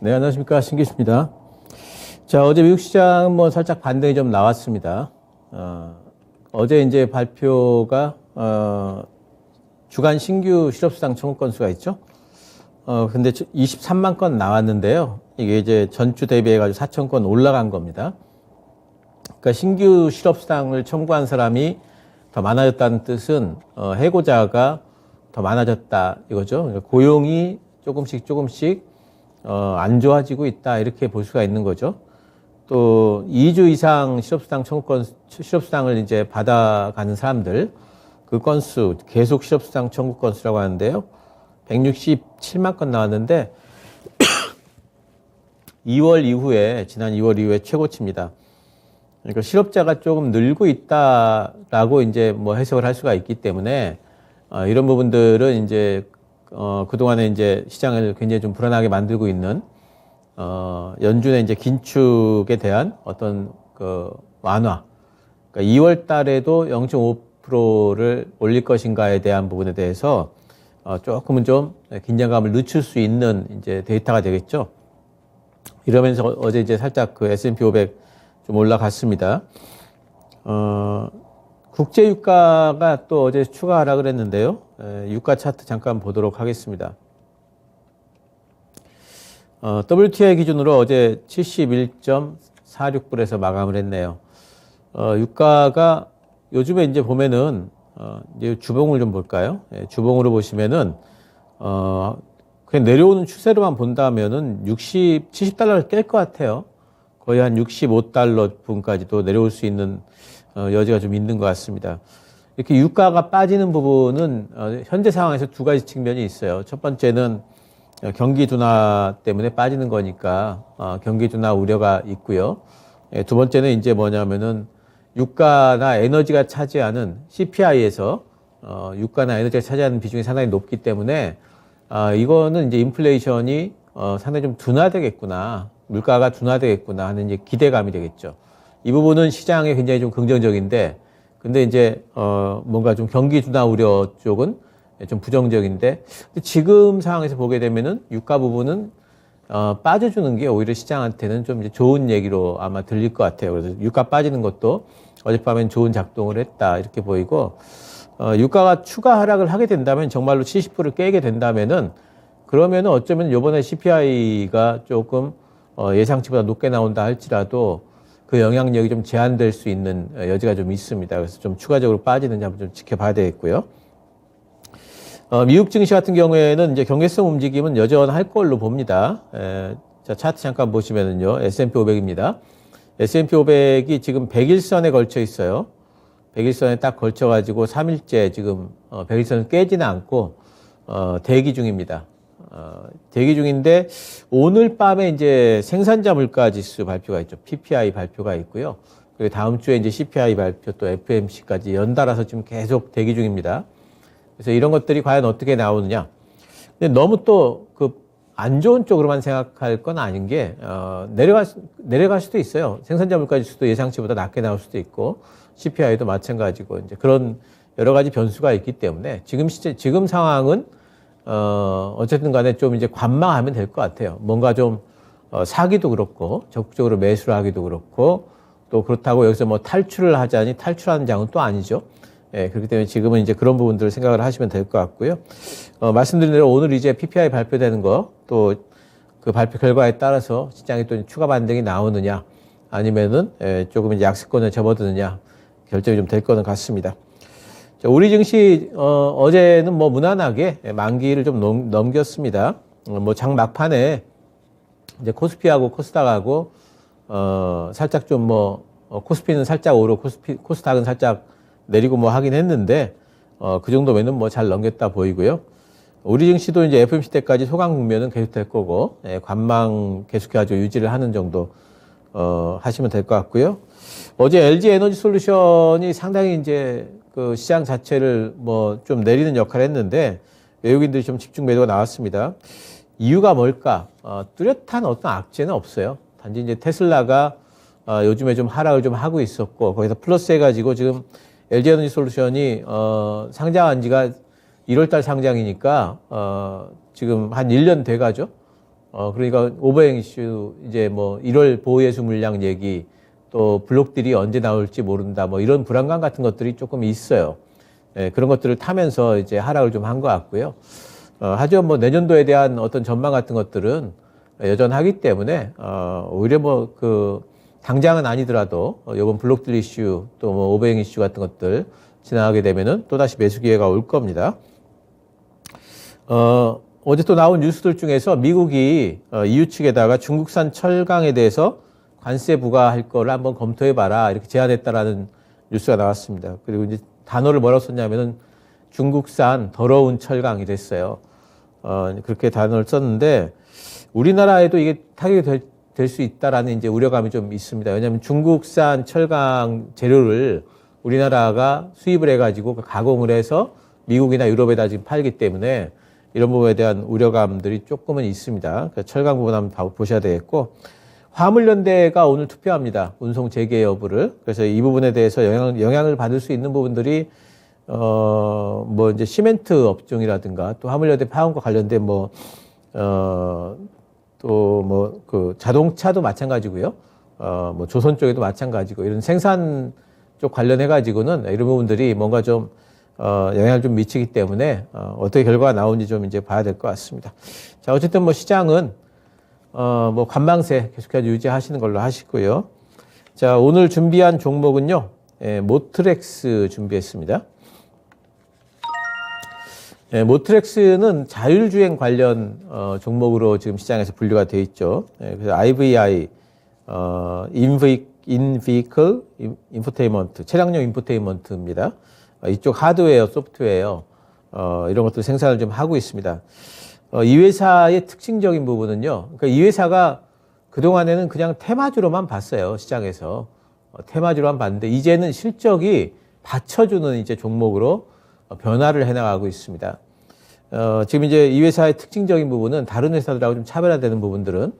네, 안녕하십니까. 신기수입니다. 자, 어제 미국 시장은 뭐 살짝 반등이 좀 나왔습니다. 어제 이제 발표가, 주간 신규 실업수당 청구 건수가 있죠. 근데 23만 건 나왔는데요. 이게 이제 전주 대비해가지고 4천 건 올라간 겁니다. 그러니까 신규 실업수당을 청구한 사람이 더 많아졌다는 뜻은, 해고자가 더 많아졌다 이거죠. 그러니까 고용이 조금씩 안 좋아지고 있다 이렇게 볼 수가 있는 거죠. 또 2주 이상 실업수당을 이제 받아가는 사람들 그 건수 계속 실업수당 청구 건수라고 하는데요. 167만 건 나왔는데 지난 2월 이후에 최고치입니다. 그러니까 실업자가 조금 늘고 있다라고 이제 뭐 해석을 할 수가 있기 때문에 이런 부분들은 이제 그동안에 이제 시장을 굉장히 좀 불안하게 만들고 있는, 연준의 이제 긴축에 대한 어떤 그 완화. 그러니까 2월 달에도 0.5%를 올릴 것인가에 대한 부분에 대해서, 조금은 좀 긴장감을 늦출 수 있는 이제 데이터가 되겠죠. 이러면서 어제 이제 살짝 그 S&P 500 좀 올라갔습니다. 국제 유가가 또 어제 추가 하락을 했는데요. 유가 차트 잠깐 보도록 하겠습니다. WTI 기준으로 어제 71.46불에서 마감을 했네요. 유가가 요즘에 이제 보면은, 이제 주봉을 좀 볼까요? 주봉으로 보시면은, 그냥 내려오는 추세로만 본다면은 70달러를 깰 것 같아요. 거의 한 65달러 부분까지도 내려올 수 있는 여지가 좀 있는 것 같습니다. 이렇게 유가가 빠지는 부분은 현재 상황에서 두 가지 측면이 있어요. 첫 번째는 경기 둔화 때문에 빠지는 거니까 경기 둔화 우려가 있고요. 두 번째는 이제 뭐냐면은 유가나 에너지가 차지하는 CPI에서 유가나 에너지가 차지하는 비중이 상당히 높기 때문에 이거는 이제 인플레이션이 상당히 좀 둔화되겠구나, 물가가 둔화되겠구나 하는 이제 기대감이 되겠죠. 이 부분은 시장에 굉장히 좀 긍정적인데, 근데 이제 뭔가 좀 경기 둔화 우려 쪽은 좀 부정적인데, 지금 상황에서 보게 되면은 유가 부분은 빠져주는 게 오히려 시장한테는 좀 이제 좋은 얘기로 아마 들릴 것 같아요. 그래서 유가 빠지는 것도 어젯밤엔 좋은 작동을 했다 이렇게 보이고, 유가가 추가 하락을 하게 된다면, 정말로 70%를 깨게 된다면은, 그러면은 어쩌면 요번에 CPI가 조금 예상치보다 높게 나온다 할지라도 그 영향력이 좀 제한될 수 있는 여지가 좀 있습니다. 그래서 좀 추가적으로 빠지는지 한번 좀 지켜봐야 되겠고요. 미국 증시 같은 경우에는 이제 경계성 움직임은 여전할 걸로 봅니다. 자, 차트 잠깐 보시면은요, S&P 500입니다. S&P 500이 지금 100일선에 걸쳐 있어요. 100일선에 딱 걸쳐가지고 3일째 지금 100일선을 깨지는 않고 대기 중입니다. 대기 중인데, 오늘 밤에 이제 생산자 물가 지수 발표가 있죠. PPI 발표가 있고요. 그리고 다음 주에 이제 CPI 발표, 또 FOMC까지 연달아서 지금 계속 대기 중입니다. 그래서 이런 것들이 과연 어떻게 나오느냐. 근데 너무 또 그 안 좋은 쪽으로만 생각할 건 아닌 게, 내려갈 수도 있어요. 생산자 물가 지수도 예상치보다 낮게 나올 수도 있고, CPI도 마찬가지고, 이제 그런 여러 가지 변수가 있기 때문에 지금 상황은 어쨌든 간에 좀 이제 관망하면 될 것 같아요. 뭔가 좀 사기도 그렇고, 적극적으로 매수를 하기도 그렇고, 또 그렇다고 여기서 뭐 탈출을 하자니 탈출하는 장은 또 아니죠. 그렇기 때문에 지금은 이제 그런 부분들을 생각을 하시면 될 것 같고요. 말씀드린 대로 오늘 이제 PPI 발표되는 거, 또 그 발표 결과에 따라서 시장에 또 추가 반등이 나오느냐, 아니면은 조금 이제 약세권에 접어드느냐, 결정이 좀 될 거는 같습니다. 자, 우리 증시 어제는 뭐 무난하게 만기를 좀 넘겼습니다. 뭐 장 막판에 이제 코스피하고 코스닥하고 살짝 좀 뭐 코스피는 살짝 오르고 코스닥은 살짝 내리고 뭐 하긴 했는데, 그 정도면은 뭐 잘 넘겼다 보이고요. 우리 증시도 이제 FOMC 때까지 소강 국면은 계속될 거고, 관망 계속해가지고 유지를 하는 정도 하시면 될 것 같고요. 어제 LG 에너지 솔루션이 상당히 이제 그 시장 자체를 뭐 좀 내리는 역할을 했는데, 외국인들이 좀 집중 매도가 나왔습니다. 이유가 뭘까? 뚜렷한 어떤 악재는 없어요. 단지 이제 테슬라가 요즘에 좀 하락을 좀 하고 있었고, 거기서 플러스 해가지고 지금 LG 에너지 솔루션이 상장한 지가 1월달 상장이니까 지금 한 1년 돼가죠. 그러니까 오버행 이슈, 이제 뭐 1월 보호예수 물량 얘기, 또 블록들이 언제 나올지 모른다, 뭐 이런 불안감 같은 것들이 조금 있어요. 예, 그런 것들을 타면서 이제 하락을 좀 한 것 같고요. 하지만 뭐 내년도에 대한 어떤 전망 같은 것들은 여전하기 때문에, 오히려 뭐 당장은 아니더라도, 이번 블록들 이슈, 또 뭐 오버행 이슈 같은 것들 지나가게 되면은 또다시 매수 기회가 올 겁니다. 어제 또 나온 뉴스들 중에서 미국이 EU 측에다가 중국산 철강에 대해서 관세 부과할 거를 한번 검토해봐라 이렇게 제안했다라는 뉴스가 나왔습니다. 그리고 이제 단어를 뭐라고 썼냐면은 중국산 더러운 철강이 됐어요. 그렇게 단어를 썼는데 우리나라에도 이게 타격이 될 수 있다라는 이제 우려감이 좀 있습니다. 왜냐하면 중국산 철강 재료를 우리나라가 수입을 해가지고 가공을 해서 미국이나 유럽에다 지금 팔기 때문에 이런 부분에 대한 우려감들이 조금은 있습니다. 그러니까 철강 부분 한번 보셔야 되겠고, 화물연대가 오늘 투표합니다. 운송 재개 여부를. 그래서 이 부분에 대해서 영향을 받을 수 있는 부분들이 뭐 이제 시멘트 업종이라든가 또 화물연대 파원과 관련된 또 뭐 자동차도 마찬가지고요. 뭐 조선 쪽에도 마찬가지고 이런 생산 쪽 관련해 가지고는 이런 부분들이 뭔가 좀 영향을 좀 미치기 때문에 어떻게 결과가 나오는지 좀 이제 봐야 될 것 같습니다. 자, 어쨌든 뭐 시장은 뭐 관망세 계속해서 유지하시는 걸로 하시고요. 자, 오늘 준비한 종목은요, 모트렉스 준비했습니다. 모트렉스는 자율주행 관련 종목으로 지금 시장에서 분류가 되어 있죠. 그래서 IVI, In-Vehicle Infotainment, 차량용 인포테인먼트입니다. 이쪽 하드웨어, 소프트웨어, 이런 것들 생산을 좀 하고 있습니다. 이 회사의 특징적인 부분은요, 그러니까 이 회사가 그동안에는 그냥 테마주로만 봤어요, 시장에서. 테마주로만 봤는데, 이제는 실적이 받쳐주는 이제 종목으로 변화를 해나가고 있습니다. 지금 이제 이 회사의 특징적인 부분은 다른 회사들하고 좀 차별화되는 부분들은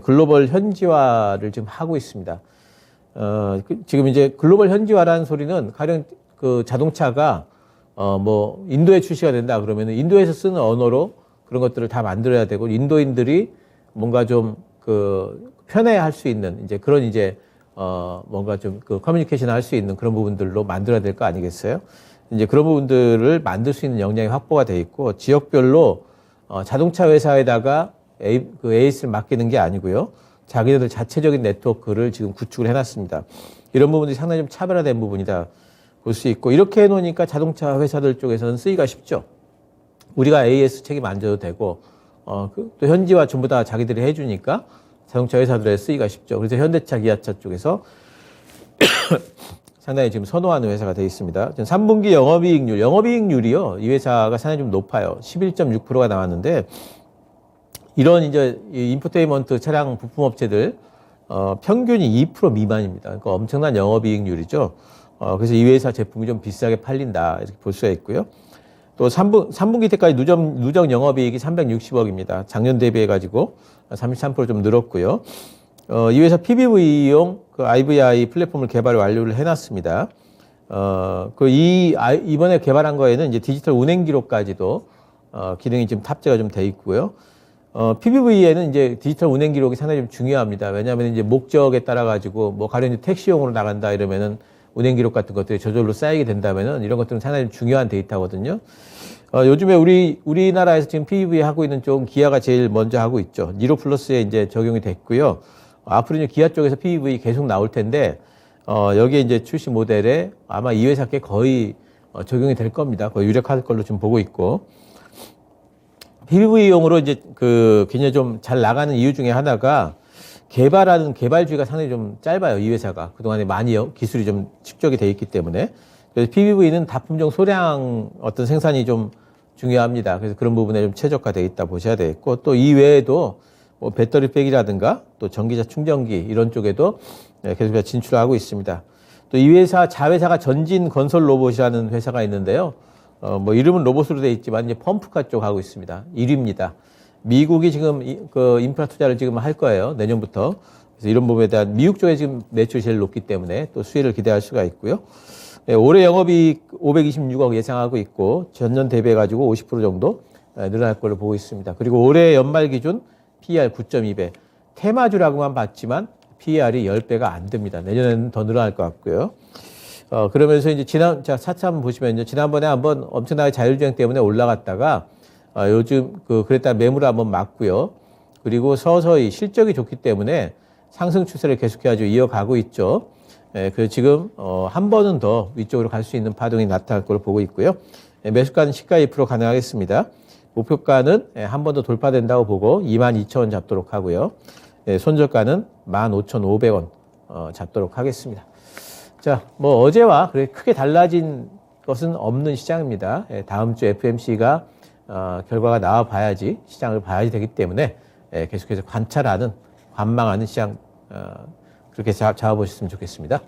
글로벌 현지화를 지금 하고 있습니다. 지금 이제 글로벌 현지화라는 소리는 가령 자동차가 뭐 인도에 출시가 된다 그러면 인도에서 쓰는 언어로 그런 것들을 다 만들어야 되고 인도인들이 뭔가 좀 편해할 수 있는 이제 그런 이제 뭔가 좀 커뮤니케이션을 할 수 있는 그런 부분들로 만들어야 될 거 아니겠어요? 이제 그런 부분들을 만들 수 있는 역량이 확보가 돼 있고 지역별로 자동차 회사에다가 AS를 맡기는 게 아니고요. 자기네들 자체적인 네트워크를 지금 구축을 해놨습니다. 이런 부분들이 상당히 좀 차별화된 부분이다 볼 수 있고 이렇게 해놓으니까 자동차 회사들 쪽에서는 쓰기가 쉽죠. 우리가 AS 책임 안 져도 되고 또 현지화 전부 다 자기들이 해주니까 자동차 회사들에 쓰기가 쉽죠. 그래서 현대차, 기아차 쪽에서 상당히 지금 선호하는 회사가 되어 있습니다. 3분기 영업이익률이요. 이 회사가 상당히 좀 높아요. 11.6%가 나왔는데 이런 이제 인포테인먼트 차량 부품 업체들 평균이 2% 미만입니다. 그러니까 엄청난 영업이익률이죠. 그래서 이 회사 제품이 좀 비싸게 팔린다 이렇게 볼 수가 있고요. 또 3분기 때까지 누적 영업이익이 360억입니다. 작년 대비해 가지고 33% 좀 늘었고요. 이 회사 PBV용 IVI 플랫폼을 개발 완료를 해놨습니다. 이번에 개발한 거에는 이제 디지털 운행 기록까지도 기능이 지금 탑재가 좀 돼 있고요. PBV에는 이제 디지털 운행 기록이 상당히 좀 중요합니다. 왜냐하면 이제 목적에 따라 가지고 뭐 가령 이제 택시용으로 나간다 이러면은 운행 기록 같은 것들이 저절로 쌓이게 된다면은 이런 것들은 상당히 좀 중요한 데이터거든요. 요즘에 우리나라에서 지금 PBV 하고 있는 쪽은 기아가 제일 먼저 하고 있죠. 니로 플러스에 이제 적용이 됐고요. 앞으로 이제 기아 쪽에서 PBV 계속 나올 텐데, 여기에 이제 출시 모델에 아마 이 회사께 거의 적용이 될 겁니다. 거의 유력할 걸로 지금 보고 있고. PBV용으로 이제 굉장히 좀 잘 나가는 이유 중에 하나가 개발하는 개발주의가 상당히 좀 짧아요. 이 회사가. 그동안에 많이 기술이 좀 축적이 돼 있기 때문에. 그래서 PBV는 다품종 소량 어떤 생산이 좀 중요합니다. 그래서 그런 부분에 좀 최적화되어 있다 보셔야 되겠고, 또 이 외에도 뭐 배터리팩이라든가 또 전기차 충전기 이런 쪽에도 계속해서 진출하고 있습니다. 또 이 회사 자회사가 전진 건설 로봇이라는 회사가 있는데요. 뭐 이름은 로봇으로 되어 있지만 이제 펌프카 쪽 하고 있습니다. 1위입니다. 미국이 지금 인프라 투자를 지금 할 거예요. 내년부터. 그래서 이런 부분에 대한 미국 쪽에 지금 매출이 제일 높기 때문에 또 수혜를 기대할 수가 있고요. 올해 영업이익 526억 예상하고 있고 전년 대비해 가지고 50% 정도 늘어날 걸로 보고 있습니다. 그리고 올해 연말 기준 PER 9.2배. 테마주라고만 봤지만 PER이 10배가 안 됩니다. 내년에는 더 늘어날 것 같고요. 그러면서 이제 자, 차트 한번 보시면요. 지난번에 한번 엄청나게 자율주행 때문에 올라갔다가, 요즘 그랬다 매물을 한번 맞고요. 그리고 서서히 실적이 좋기 때문에 상승 추세를 계속해가지고 이어가고 있죠. 그 지금, 한 번은 더 위쪽으로 갈 수 있는 파동이 나타날 걸로 보고 있고요. 매수가는 시가 2% 가능하겠습니다. 목표가는 한 번 더 돌파된다고 보고 22,000원 잡도록 하고요. 손절가는 15,500원 잡도록 하겠습니다. 자, 뭐 어제와 그렇게 크게 달라진 것은 없는 시장입니다. 다음 주 FMC가 결과가 나와 봐야지 시장을 봐야지 되기 때문에 계속해서 관찰하는 관망하는 시장 그렇게 잡아보셨으면 좋겠습니다.